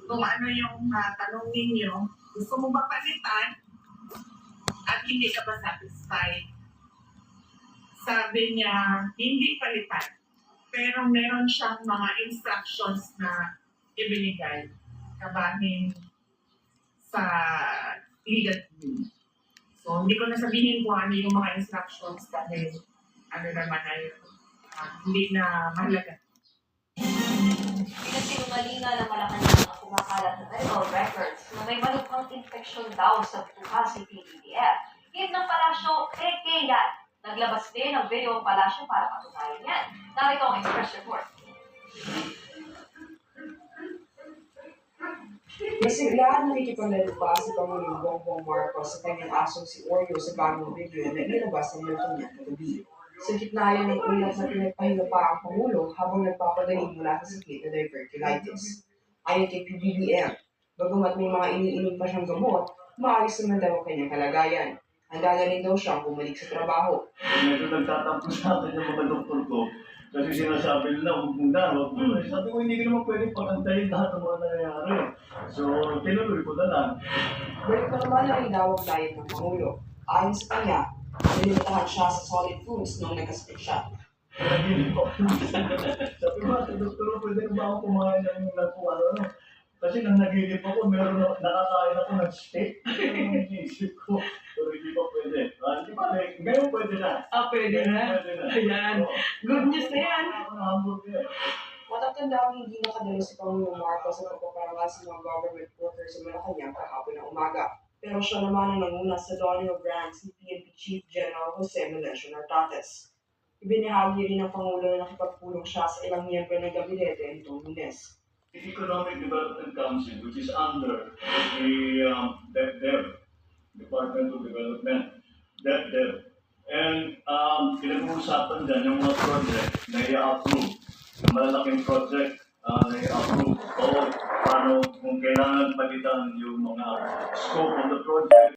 kung ano yung tanong ninyo, gusto mo ba palitan at hindi ka ba satisfied? Sabi niya, hindi palitan. Pero meron siyang mga instructions na ibinigay kabahin sa legal team. So, hindi ko na sabihin kung ano yung mga instructions dahil ano naman ay hindi na mahalaga. Pinagsinungalingan ng Malacanang ang kumakalat na medical records na may malupang infeksyon daw sa butuhan si PBBM. Hit ng palasyo, peke yan. Naglabas din ng video ang palasyo para patunayan yan. Narito ang Express Report. Masiglaan nakikipaglaro pa si Pangulong Bongbong Marcos sa kanyang asong si Oreo sa bagong video na inilabas ng Malacanang kagabi. Sa gitna yan ng ulat na pinagpahinga pa ang Pangulo habang nagpapagaling mula sa sakit na diverticulitis. Ayon kay PBBM, bagamat may mga iniinom pa siyang gamot, maayos naman daw ang kanyang kalagayan. Handa na rin daw siyang bumalik sa trabaho. Medyo nagtatampo sa akin yung mga doktor ko kasi sinasabi nila, huwag muna. Sabi ko, hindi ko naman pwede pakantayin lahat ng mga nangyayari. So, tinuloy ko na lang. Balik pa naman ang inawag diet ng Pangulo. Ayon sa kanya, nilimitahan siya sa solid foods nung nagkasakit siya. Pinaginip ko. Sabi ko, doktor, pwede ba ako kumain ng kung ano. Kasi nang naginip ako, meron na, nakakain ako ng steak. Yung inisip ko, pero hindi pa pwede. Hindi pa, ngayon pwede na. Pwede na. Pwede na. Ayan. Good news na yan. Ako ng hamburger. Matatandang hindi nakadalo si Pangulong Marcos sa pagpaparangal sa mga government workers sa Malacanang kahapon ng umaga. Pero siya naman ang nanguna sa dawning of ranks ni PNP Chief General Jose Melencio Nartates. Ibinahagi rin ng Pangulo na nakipagpulong siya sa ilang miyembro ng gabinete nitong Lunes. The Economic Development Council, which is under the DepDev, Department of Development, DepDev. And pinag-uusapan dyan yung mga project na i-approve. Yung malalaking project na i-approve o paano kung kailangan palitan yung mga scope of the project.